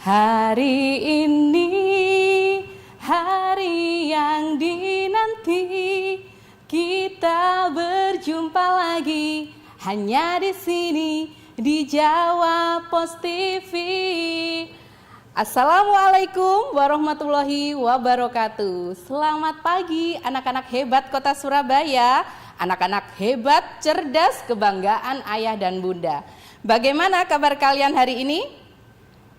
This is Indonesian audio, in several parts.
Hari ini hari yang dinanti, kita berjumpa lagi hanya di sini di Jawa Pos TV. Assalamualaikum warahmatullahi wabarakatuh. Selamat pagi anak-anak hebat Kota Surabaya, anak-anak hebat, cerdas, kebanggaan ayah dan bunda. Bagaimana kabar kalian hari ini?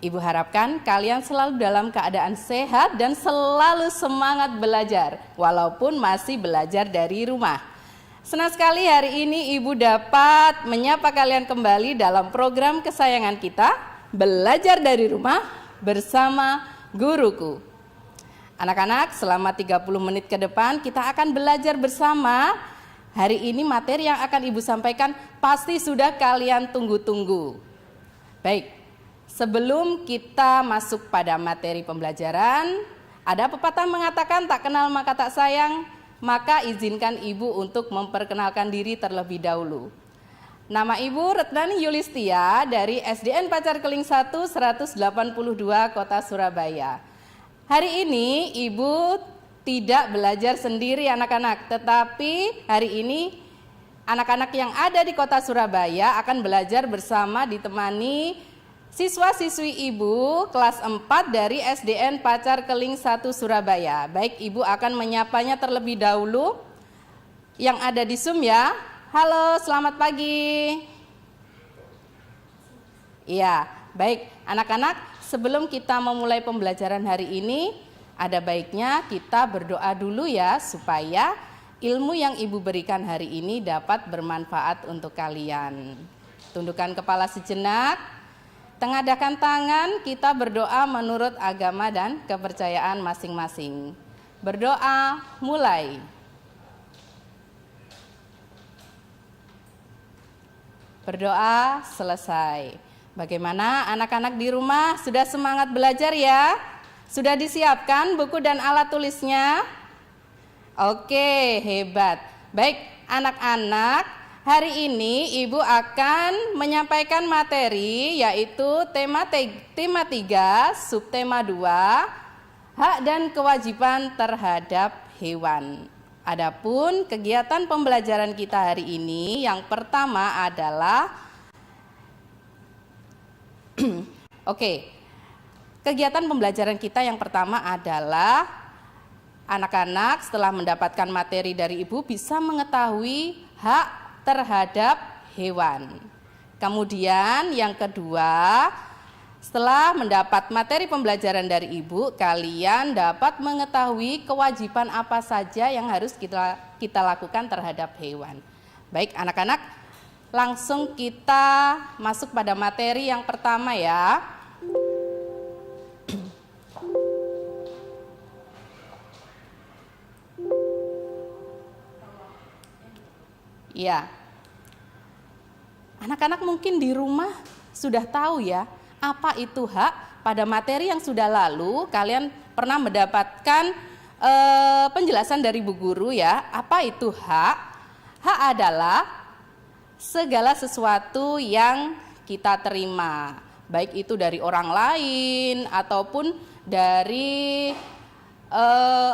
Ibu harapkan kalian selalu dalam keadaan sehat dan selalu semangat belajar, walaupun masih belajar dari rumah. Senang sekali hari ini Ibu dapat menyapa kalian kembali dalam program kesayangan kita, Belajar dari Rumah bersama Guruku. Anak-anak, selama 30 menit ke depan kita akan belajar bersama. Hari ini materi yang akan Ibu sampaikan pasti sudah kalian tunggu-tunggu. Baik. Sebelum kita masuk pada materi pembelajaran, ada pepatah mengatakan tak kenal maka tak sayang, maka izinkan Ibu untuk memperkenalkan diri terlebih dahulu. Nama Ibu Retnani Yulistia dari SDN Pacar Keling 1 182 Kota Surabaya. Hari ini Ibu tidak belajar sendiri anak-anak, tetapi hari ini anak-anak yang ada di Kota Surabaya akan belajar bersama ditemani siswa-siswi Ibu kelas 4 dari SDN Pacar Keling 1 Surabaya. Baik, Ibu akan menyapanya terlebih dahulu yang ada di Zoom ya. Halo, selamat pagi. Iya, baik anak-anak, sebelum kita memulai pembelajaran hari ini, ada baiknya kita berdoa dulu ya, supaya ilmu yang Ibu berikan hari ini dapat bermanfaat untuk kalian. Tundukkan kepala sejenak. Tengadahkan tangan, kita berdoa menurut agama dan kepercayaan masing-masing. Berdoa, mulai. Berdoa, selesai. Bagaimana anak-anak di rumah, sudah semangat belajar ya? Sudah disiapkan buku dan alat tulisnya? Oke, hebat. Baik, anak-anak, hari ini Ibu akan menyampaikan materi yaitu tema 3, subtema 2, hak dan kewajiban terhadap hewan. Adapun kegiatan pembelajaran kita hari ini yang pertama adalah kegiatan pembelajaran kita yang pertama adalah anak-anak setelah mendapatkan materi dari Ibu bisa mengetahui hak terhadap hewan. Kemudian yang kedua, setelah mendapat materi pembelajaran dari Ibu, kalian dapat mengetahui kewajiban apa saja yang harus kita lakukan terhadap hewan. Baik anak-anak, langsung kita masuk pada materi yang pertama ya. Ya, anak-anak mungkin di rumah sudah tahu ya apa itu hak. Pada materi yang sudah lalu kalian pernah mendapatkan penjelasan dari Bu Guru ya. Apa itu hak? Hak adalah segala sesuatu yang kita terima, baik itu dari orang lain ataupun dari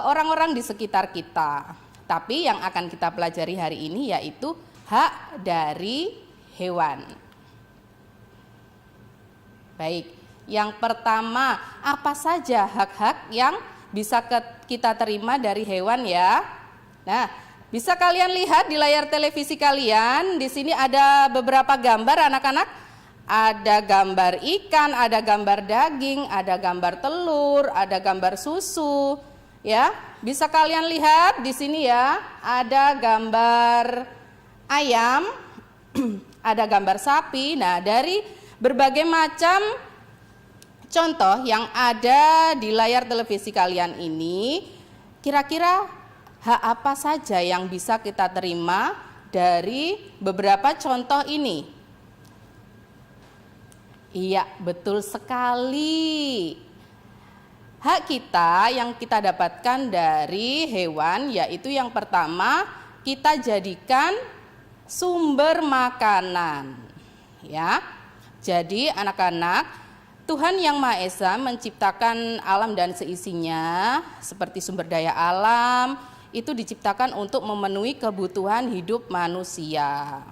orang-orang di sekitar kita. Tapi yang akan kita pelajari hari ini yaitu hak dari hewan. Baik, yang pertama, apa saja hak-hak yang bisa kita terima dari hewan ya? Nah, bisa kalian lihat di layar televisi kalian, di sini ada beberapa gambar anak-anak. Ada gambar ikan, ada gambar daging, ada gambar telur, ada gambar susu. Ya, bisa kalian lihat di sini ya, ada gambar ayam, ada gambar sapi. Nah, dari berbagai macam contoh yang ada di layar televisi kalian ini, kira-kira hak apa saja yang bisa kita terima dari beberapa contoh ini? Iya, betul sekali. Hak kita yang kita dapatkan dari hewan yaitu yang pertama, kita jadikan sumber makanan. Ya. Jadi anak-anak, Tuhan Yang Maha Esa menciptakan alam dan seisinya, seperti sumber daya alam, itu diciptakan untuk memenuhi kebutuhan hidup manusia.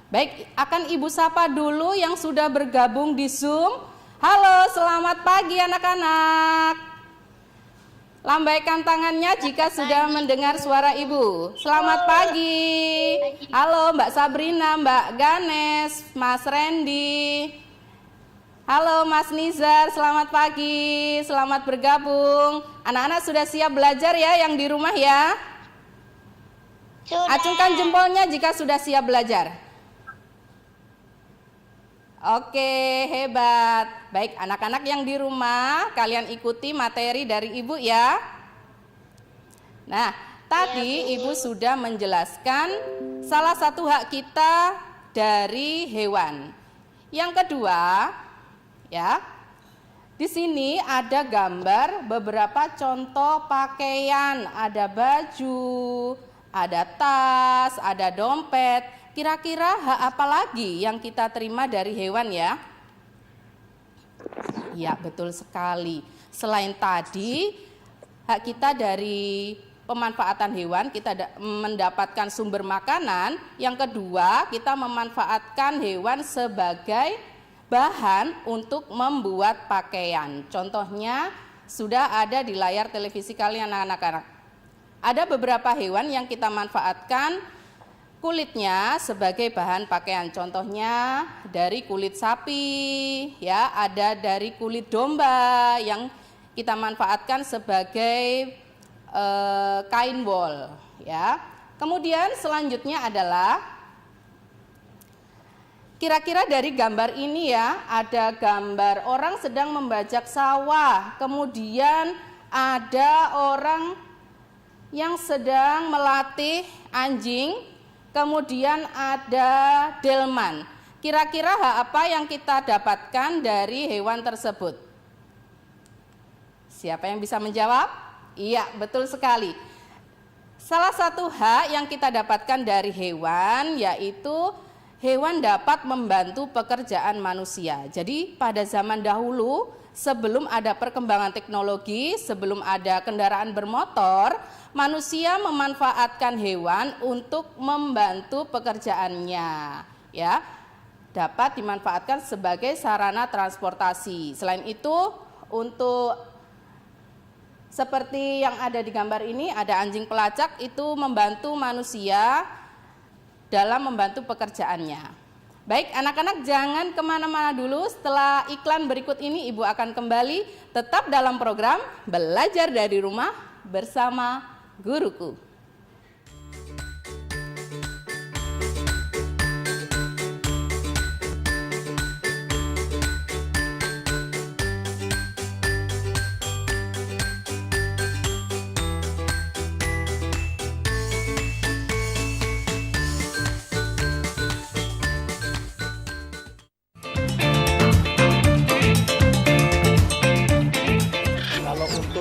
Baik, akan Ibu sapa dulu yang sudah bergabung di Zoom. Halo, selamat pagi anak-anak. Lambaikan tangannya jika sudah mendengar suara Ibu. Selamat pagi. Halo Mbak Sabrina, Mbak Ganes, Mas Randy. Halo Mas Nizar, selamat pagi, selamat bergabung. Anak-anak sudah siap belajar ya yang di rumah ya? Sudah. Acungkan jempolnya jika sudah siap belajar. Oke, hebat. Baik, anak-anak yang di rumah, kalian ikuti materi dari Ibu ya. Nah, tadi Ibu sudah menjelaskan salah satu hak kita dari hewan. Yang kedua, ya, di sini ada gambar beberapa contoh pakaian, ada baju, ada tas, ada dompet. Kira-kira hak apa lagi yang kita terima dari hewan ya? Ya, betul sekali. Selain tadi, hak kita dari pemanfaatan hewan, kita mendapatkan sumber makanan. Yang kedua, kita memanfaatkan hewan sebagai bahan untuk membuat pakaian. Contohnya sudah ada di layar televisi kalian anak-anak. Ada beberapa hewan yang kita manfaatkan kulitnya sebagai bahan pakaian. Contohnya dari kulit sapi, ya, ada dari kulit domba yang kita manfaatkan sebagai kain wol, ya. Kemudian selanjutnya adalah kira-kira dari gambar ini ya, ada gambar orang sedang membajak sawah, kemudian ada orang yang sedang melatih anjing, kemudian ada delman. Kira-kira hak apa yang kita dapatkan dari hewan tersebut? Siapa yang bisa menjawab? Iya, betul sekali. Salah satu hak yang kita dapatkan dari hewan yaitu hewan dapat membantu pekerjaan manusia. Jadi pada zaman dahulu, sebelum ada perkembangan teknologi, sebelum ada kendaraan bermotor, manusia memanfaatkan hewan untuk membantu pekerjaannya, ya. Dapat dimanfaatkan sebagai sarana transportasi. Selain itu, untuk seperti yang ada di gambar ini, ada anjing pelacak, itu membantu manusia dalam membantu pekerjaannya. Baik, anak-anak jangan kemana-mana dulu. Setelah iklan berikut ini Ibu akan kembali tetap dalam program Belajar dari Rumah bersama Guruku.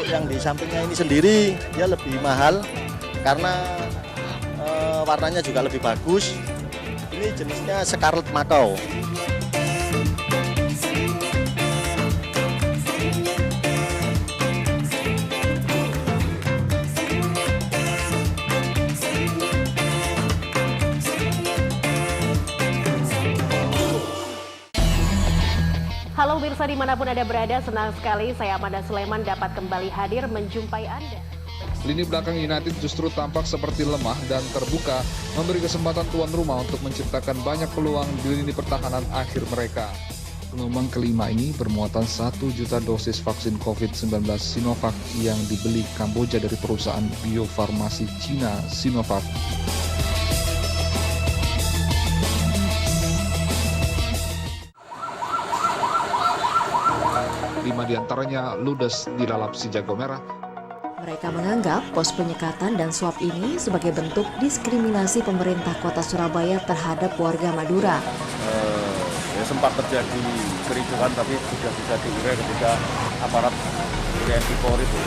Yang di sampingnya ini sendiri dia lebih mahal karena warnanya juga lebih bagus. Ini jenisnya Scarlet Macau. Halo pemirsa dimanapun Anda berada, senang sekali saya Amanda Sulaiman dapat kembali hadir menjumpai Anda. Lini belakang United justru tampak seperti lemah dan terbuka, memberi kesempatan tuan rumah untuk menciptakan banyak peluang di lini pertahanan akhir mereka. Gelombang kelima ini bermuatan 1 juta dosis vaksin COVID-19 Sinovac yang dibeli Kamboja dari perusahaan biofarmasi Cina Sinovac. 5 diantaranya ludes dilalap si jago merah. Mereka menganggap pos penyekatan dan swab ini sebagai bentuk diskriminasi pemerintah kota Surabaya terhadap warga Madura. Sempat terjadi kericuhan tapi sudah bisa diurai ketika aparat TNI Polri itu.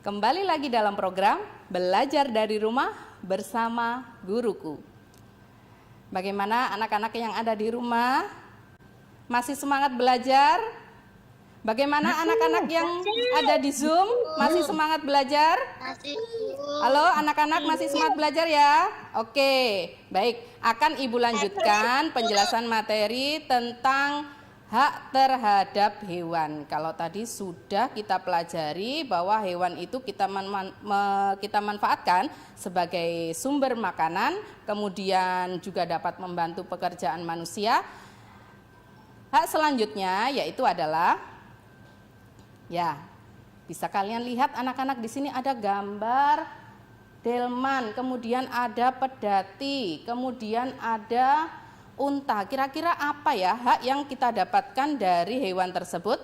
Kembali lagi dalam program Belajar dari Rumah bersama Guruku. Bagaimana anak-anak yang ada di rumah? Masih semangat belajar? Bagaimana anak-anak yang ada di Zoom? Masih semangat belajar? Masih. Halo anak-anak, masih semangat belajar ya? Oke, baik. Akan Ibu lanjutkan penjelasan materi tentang hak terhadap hewan. Kalau tadi sudah kita pelajari bahwa hewan itu kita manfaatkan sebagai sumber makanan, kemudian juga dapat membantu pekerjaan manusia. Hak selanjutnya yaitu adalah, ya, bisa kalian lihat anak-anak di sini ada gambar delman, kemudian ada pedati, kemudian ada unta. Kira-kira apa ya hak yang kita dapatkan dari hewan tersebut?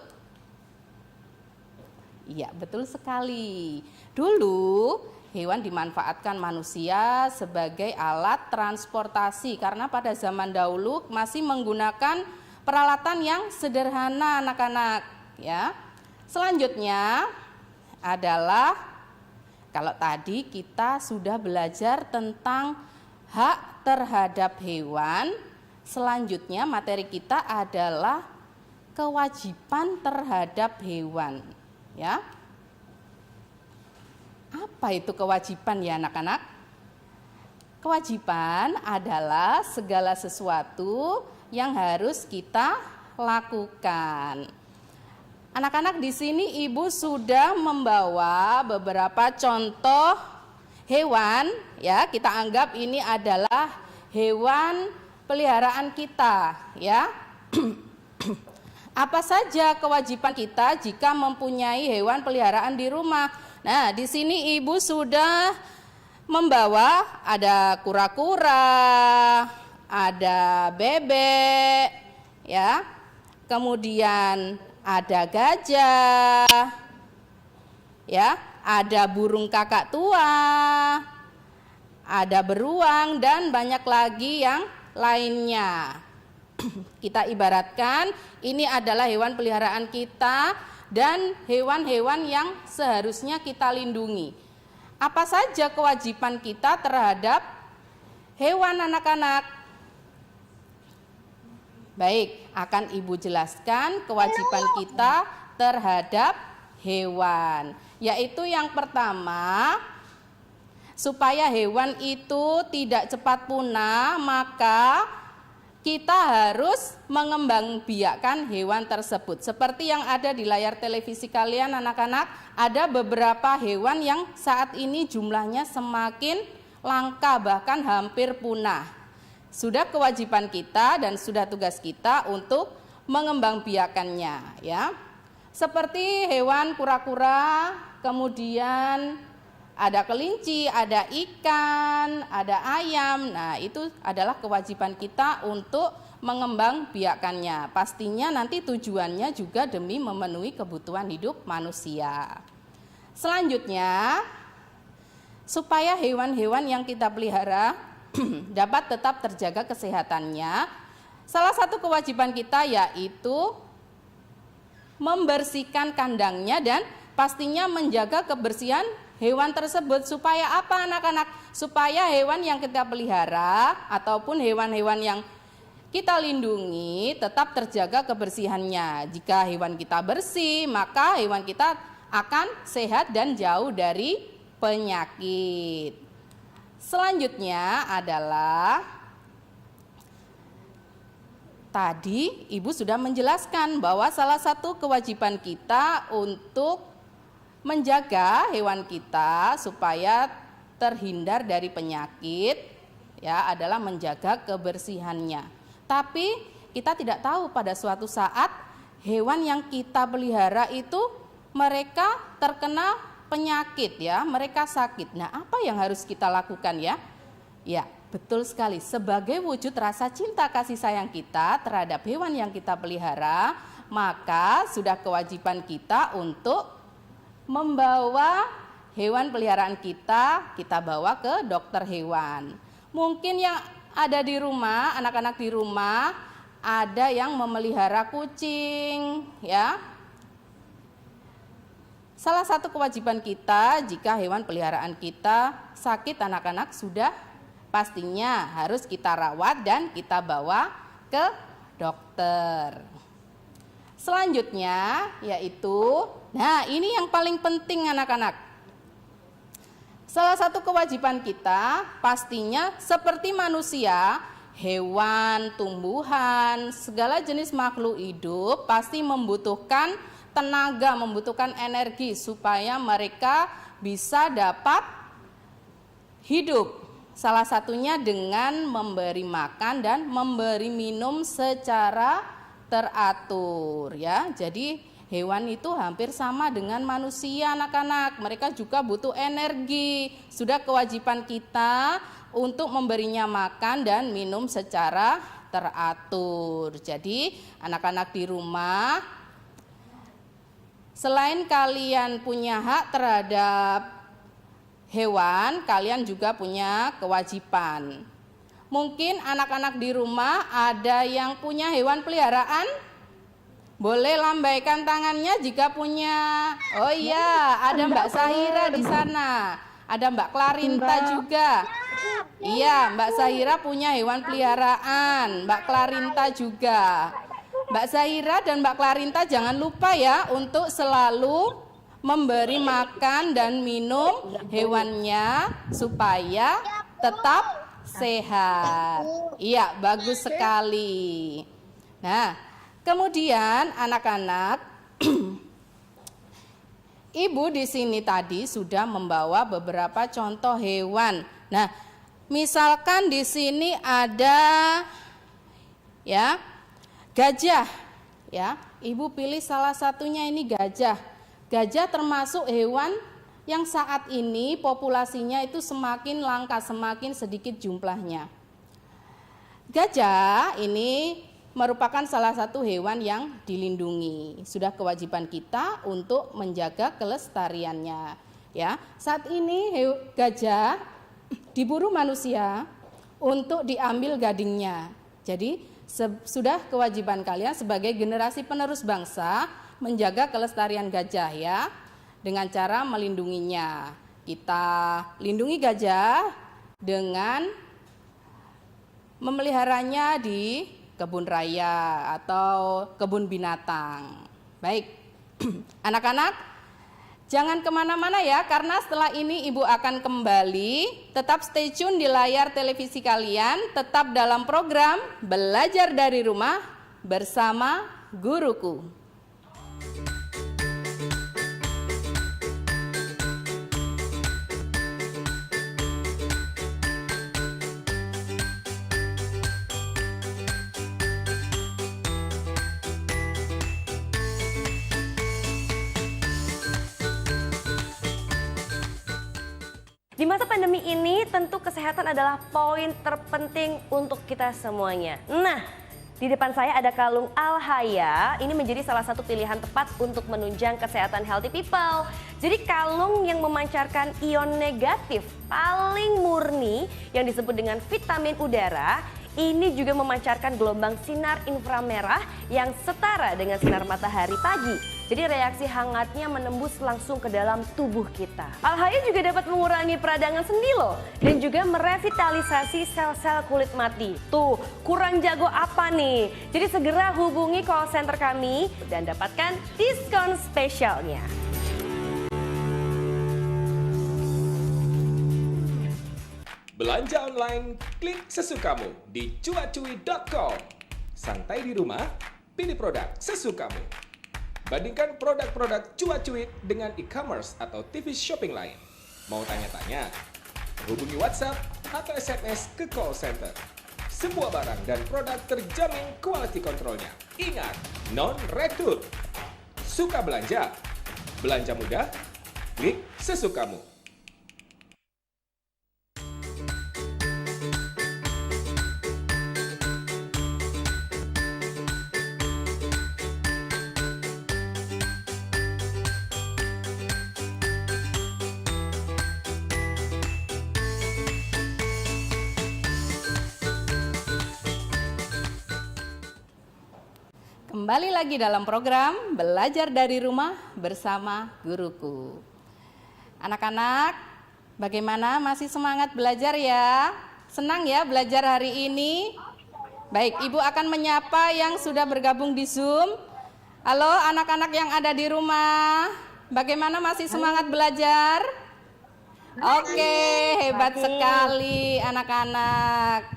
Iya, betul sekali. Dulu hewan dimanfaatkan manusia sebagai alat transportasi karena pada zaman dahulu masih menggunakan peralatan yang sederhana anak-anak, ya. Selanjutnya adalah kalau tadi kita sudah belajar tentang hak terhadap hewan. Selanjutnya materi kita adalah kewajiban terhadap hewan, ya. Apa itu kewajiban ya anak-anak? Kewajiban adalah segala sesuatu yang harus kita lakukan. Anak-anak di sini Ibu sudah membawa beberapa contoh hewan, ya. Kita anggap ini adalah hewan peliharaan kita, ya. Apa saja kewajiban kita jika mempunyai hewan peliharaan di rumah? Nah, di sini Ibu sudah membawa ada kura-kura, ada bebek, ya. Kemudian ada gajah, ya, ada burung kakak tua, ada beruang dan banyak lagi yang lainnya. Kita ibaratkan ini adalah hewan peliharaan kita dan hewan-hewan yang seharusnya kita lindungi. Apa saja kewajiban kita terhadap hewan anak-anak? Baik, akan Ibu jelaskan kewajiban kita terhadap hewan. Yaitu yang pertama, supaya hewan itu tidak cepat punah, maka kita harus mengembangbiakkan hewan tersebut. Seperti yang ada di layar televisi kalian anak-anak, ada beberapa hewan yang saat ini jumlahnya semakin langka, bahkan hampir punah. Sudah kewajiban kita dan sudah tugas kita untuk mengembangbiakannya, ya. Seperti hewan kura-kura, kemudian ada kelinci, ada ikan, ada ayam. Nah, itu adalah kewajiban kita untuk mengembangbiakannya. Pastinya nanti tujuannya juga demi memenuhi kebutuhan hidup manusia. Selanjutnya, supaya hewan-hewan yang kita pelihara dapat tetap terjaga kesehatannya, salah satu kewajiban kita yaitu membersihkan kandangnya dan pastinya menjaga kebersihan hewan tersebut. Supaya apa anak-anak? Supaya hewan yang kita pelihara ataupun hewan-hewan yang kita lindungi tetap terjaga kebersihannya. Jika hewan kita bersih, maka hewan kita akan sehat dan jauh dari penyakit. Selanjutnya adalah tadi Ibu sudah menjelaskan bahwa salah satu kewajiban kita untuk menjaga hewan kita supaya terhindar dari penyakit, ya, adalah menjaga kebersihannya. Tapi kita tidak tahu pada suatu saat hewan yang kita pelihara itu mereka terkena penyakit, ya, mereka sakit. Nah, apa yang harus kita lakukan, ya? Ya, betul sekali. Sebagai wujud rasa cinta kasih sayang kita terhadap hewan yang kita pelihara, maka sudah kewajiban kita untuk membawa hewan peliharaan kita bawa ke dokter hewan. Mungkin yang ada di rumah, anak-anak di rumah, ada yang memelihara kucing, ya. Salah satu kewajiban kita jika hewan peliharaan kita sakit anak-anak sudah pastinya harus kita rawat dan kita bawa ke dokter. Selanjutnya yaitu, nah ini yang paling penting anak-anak. Salah satu kewajiban kita pastinya seperti manusia, hewan, tumbuhan, segala jenis makhluk hidup pasti membutuhkan tenaga, membutuhkan energi supaya mereka bisa dapat hidup. Salah satunya dengan memberi makan dan memberi minum secara teratur ya. Jadi hewan itu hampir sama dengan manusia anak-anak. Mereka juga butuh energi. Sudah kewajiban kita untuk memberinya makan dan minum secara teratur. Jadi anak-anak di rumah, selain kalian punya hak terhadap hewan, kalian juga punya kewajiban. Mungkin anak-anak di rumah ada yang punya hewan peliharaan? Boleh lambaikan tangannya jika punya. Oh iya, ada Mbak Sahira di sana. Ada Mbak Klarinta juga. Iya, Mbak Sahira punya hewan peliharaan. Mbak Klarinta juga. Mbak Zahira dan Mbak Klarinta jangan lupa ya untuk selalu memberi makan dan minum hewannya supaya tetap sehat. Iya, bagus sekali. Nah, kemudian anak-anak, Ibu di sini tadi sudah membawa beberapa contoh hewan. Nah, misalkan di sini ada ya gajah, ya, Ibu pilih salah satunya ini gajah. Gajah termasuk hewan yang saat ini populasinya itu semakin langka, semakin sedikit jumlahnya. Gajah ini merupakan salah satu hewan yang dilindungi. Sudah kewajiban kita untuk menjaga kelestariannya. Ya, saat ini gajah diburu manusia untuk diambil gadingnya. Jadi sudah kewajiban kalian sebagai generasi penerus bangsa menjaga kelestarian gajah ya, dengan cara melindunginya. Kita lindungi gajah dengan memeliharanya di kebun raya atau kebun binatang. Baik, anak-anak jangan kemana-mana ya, karena setelah ini Ibu akan kembali. Tetap stay tune di layar televisi kalian, tetap dalam program Belajar dari Rumah bersama Guruku. Di masa pandemi ini tentu kesehatan adalah poin terpenting untuk kita semuanya. Nah, di depan saya ada kalung Alhaya. Ini menjadi salah satu pilihan tepat untuk menunjang kesehatan healthy people. Jadi kalung yang memancarkan ion negatif paling murni yang disebut dengan vitamin udara. Ini juga memancarkan gelombang sinar inframerah yang setara dengan sinar matahari pagi. Jadi reaksi hangatnya menembus langsung ke dalam tubuh kita. Alhaya juga dapat mengurangi peradangan sendi loh. Dan juga merevitalisasi sel-sel kulit mati. Tuh, kurang jago apa nih? Jadi segera hubungi call center kami dan dapatkan diskon spesialnya. Belanja online, klik sesukamu di cuacui.com. Santai di rumah, pilih produk sesukamu. Bandingkan produk-produk Cuacuit dengan e-commerce atau TV shopping lain. Mau tanya-tanya? Hubungi WhatsApp atau SMS ke call center. Semua barang dan produk terjamin quality controlnya. Ingat, non-rekrut. Suka belanja? Belanja mudah? Klik sesukamu. Kembali lagi dalam program Belajar dari Rumah bersama Guruku. Anak-anak, bagaimana, masih semangat belajar ya? Senang ya belajar hari ini? Baik, Ibu akan menyapa yang sudah bergabung di Zoom. Halo anak-anak yang ada di rumah, bagaimana, masih semangat belajar? Oke, hebat sekali anak-anak.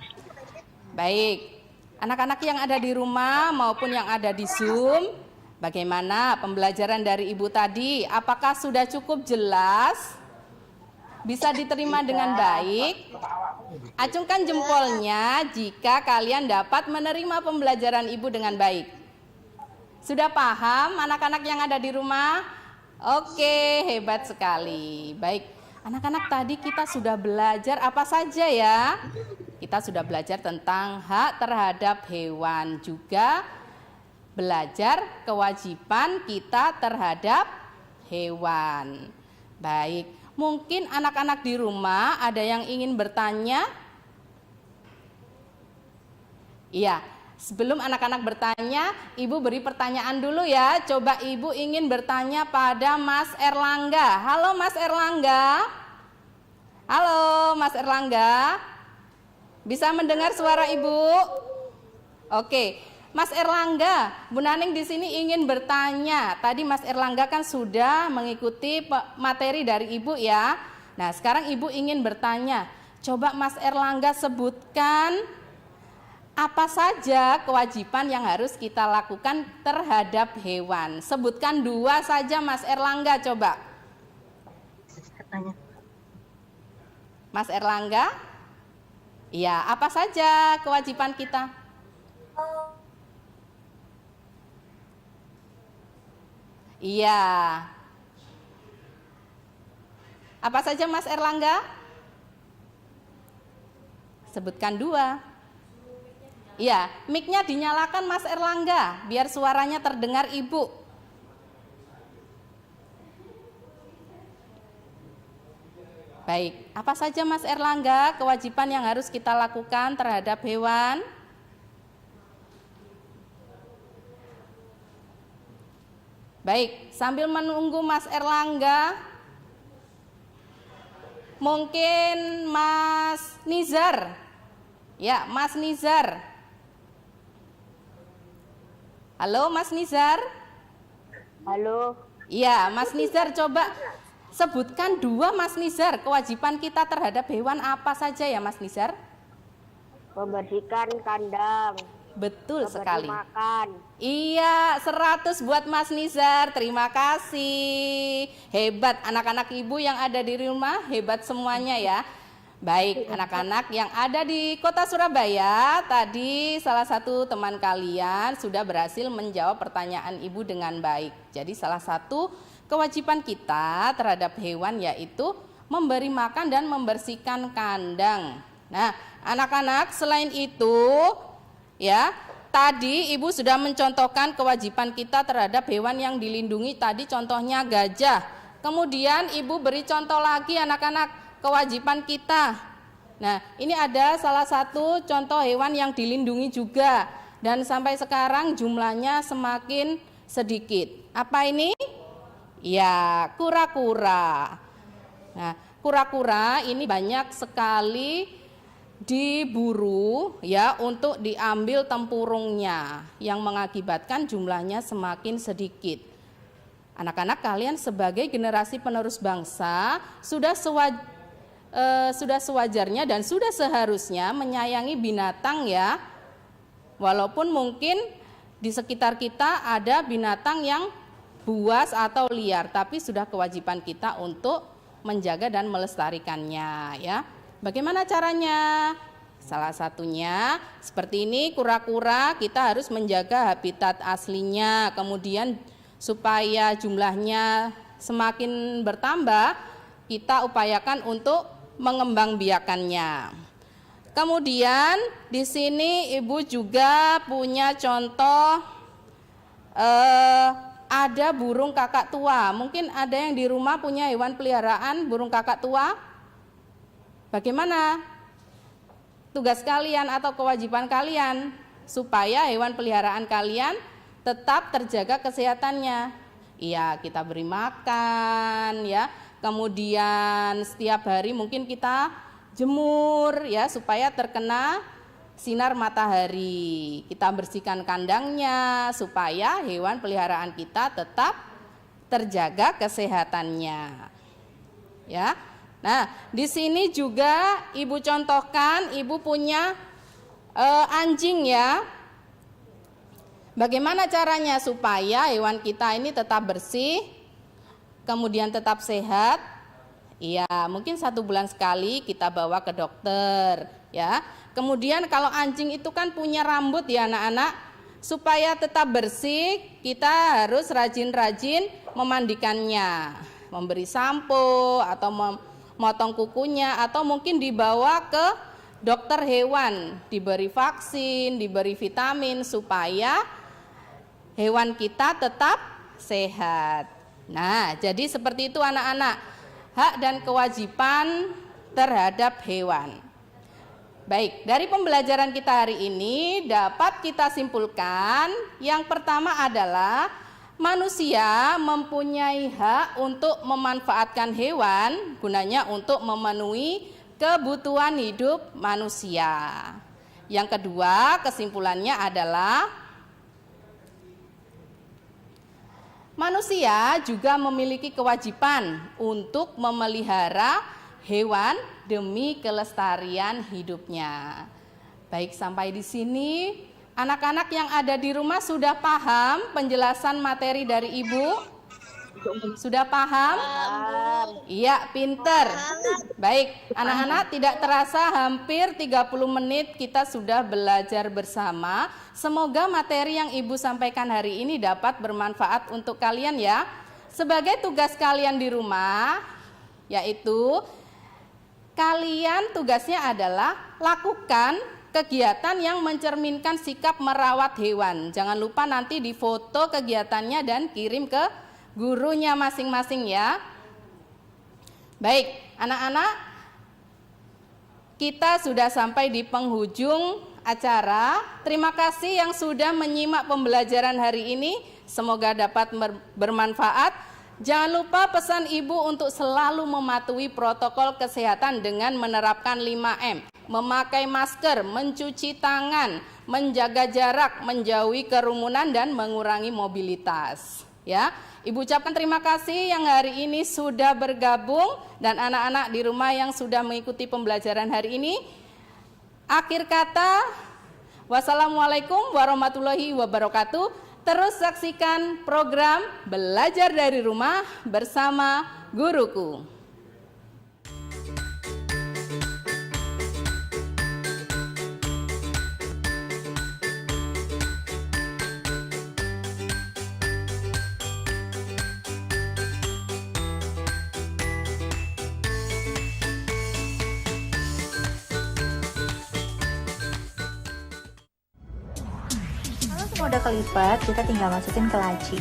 Baik, anak-anak yang ada di rumah maupun yang ada di Zoom, bagaimana pembelajaran dari Ibu tadi? Apakah sudah cukup jelas? Bisa diterima dengan baik? Acungkan jempolnya jika kalian dapat menerima pembelajaran Ibu dengan baik. Sudah paham anak-anak yang ada di rumah? Oke, hebat sekali. Baik, anak-anak, tadi kita sudah belajar apa saja ya? Kita sudah belajar tentang hak terhadap hewan, juga belajar kewajiban kita terhadap hewan. Baik, mungkin anak-anak di rumah ada yang ingin bertanya? Iya, sebelum anak-anak bertanya, Ibu beri pertanyaan dulu ya. Coba Ibu ingin bertanya pada Mas Erlangga. Halo Mas Erlangga. Halo Mas Erlangga. Bisa mendengar suara Ibu? Oke, Mas Erlangga, Bu Naning di sini ingin bertanya. Tadi Mas Erlangga kan sudah mengikuti materi dari Ibu ya. Nah, sekarang Ibu ingin bertanya. Coba Mas Erlangga sebutkan apa saja kewajiban yang harus kita lakukan terhadap hewan. Sebutkan 2 saja Mas Erlangga, coba. Mas Erlangga? Iya, apa saja kewajiban kita? Iya. Apa saja Mas Erlangga? Sebutkan 2. Iya, mic-nya dinyalakan Mas Erlangga, biar suaranya terdengar Ibu. Baik, apa saja Mas Erlangga kewajiban yang harus kita lakukan terhadap hewan? Baik, sambil menunggu Mas Erlangga, mungkin Mas Nizar. Ya, Mas Nizar. Halo Mas Nizar. Halo. Iya, Mas Nizar, coba sebutkan 2 Mas Nizar, kewajiban kita terhadap hewan apa saja ya Mas Nizar? Membersihkan kandang. Betul sekali. Makan. Iya, 100 buat Mas Nizar. Terima kasih. Hebat anak-anak Ibu yang ada di rumah, hebat semuanya ya. Baik, anak-anak yang ada di Kota Surabaya, tadi salah satu teman kalian sudah berhasil menjawab pertanyaan Ibu dengan baik. Jadi salah satu kewajiban kita terhadap hewan yaitu memberi makan dan membersihkan kandang. Nah, anak-anak, selain itu ya, tadi Ibu sudah mencontohkan kewajiban kita terhadap hewan yang dilindungi, tadi contohnya gajah. Kemudian Ibu beri contoh lagi anak-anak kewajiban kita. Nah, ini ada salah satu contoh hewan yang dilindungi juga, dan sampai sekarang jumlahnya semakin sedikit. Apa ini? Ya, kura-kura. Nah, kura-kura ini banyak sekali diburu ya untuk diambil tempurungnya, yang mengakibatkan jumlahnya semakin sedikit. Anak-anak, kalian sebagai generasi penerus bangsa sudah sewajarnya dan sudah seharusnya menyayangi binatang ya. Walaupun mungkin di sekitar kita ada binatang yang buas atau liar, tapi sudah kewajiban kita untuk menjaga dan melestarikannya ya. Bagaimana caranya? Salah satunya seperti ini, kura-kura kita harus menjaga habitat aslinya. Kemudian supaya jumlahnya semakin bertambah, kita upayakan untuk mengembangbiakannya. Kemudian di sini Ibu juga punya contoh ada burung kakak tua. Mungkin ada yang di rumah punya hewan peliharaan burung kakak tua. Bagaimana tugas kalian atau kewajiban kalian supaya hewan peliharaan kalian tetap terjaga kesehatannya. Iya, kita beri makan ya. Kemudian setiap hari mungkin kita jemur ya supaya terkena sinar matahari. Kita bersihkan kandangnya supaya hewan peliharaan kita tetap terjaga kesehatannya. Ya. Nah, di sini juga Ibu contohkan, Ibu punya anjing ya. Bagaimana caranya supaya hewan kita ini tetap bersih, kemudian tetap sehat? Iya, mungkin 1 bulan sekali kita bawa ke dokter ya. Kemudian kalau anjing itu kan punya rambut ya anak-anak, supaya tetap bersih kita harus rajin-rajin memandikannya, memberi sampo atau memotong kukunya, atau mungkin dibawa ke dokter hewan, diberi vaksin, diberi vitamin supaya hewan kita tetap sehat. Nah, jadi seperti itu anak-anak, hak dan kewajiban terhadap hewan. Baik, dari pembelajaran kita hari ini dapat kita simpulkan yang pertama adalah manusia mempunyai hak untuk memanfaatkan hewan gunanya untuk memenuhi kebutuhan hidup manusia. Yang kedua, kesimpulannya adalah manusia juga memiliki kewajiban untuk memelihara hewan demi kelestarian hidupnya. Baik, sampai di sini anak-anak yang ada di rumah sudah paham penjelasan materi dari Ibu? Sudah paham? Iya, pinter. Baik, anak-anak, tidak terasa hampir 30 menit kita sudah belajar bersama. Semoga materi yang Ibu sampaikan hari ini dapat bermanfaat untuk kalian ya. Sebagai tugas kalian di rumah, yaitu kalian tugasnya adalah lakukan kegiatan yang mencerminkan sikap merawat hewan. Jangan lupa nanti difoto kegiatannya dan kirim ke gurunya masing-masing ya. Baik, anak-anak, kita sudah sampai di penghujung acara. Terima kasih yang sudah menyimak pembelajaran hari ini. Semoga dapat bermanfaat. Jangan lupa pesan Ibu untuk selalu mematuhi protokol kesehatan dengan menerapkan 5M. Memakai masker, mencuci tangan, menjaga jarak, menjauhi kerumunan dan mengurangi mobilitas. Ya, Ibu ucapkan terima kasih yang hari ini sudah bergabung dan anak-anak di rumah yang sudah mengikuti pembelajaran hari ini. Akhir kata, wassalamualaikum warahmatullahi wabarakatuh. Terus saksikan program Belajar dari Rumah bersama Guruku. Kalau semua udah kelipat, kita tinggal masukin ke laci.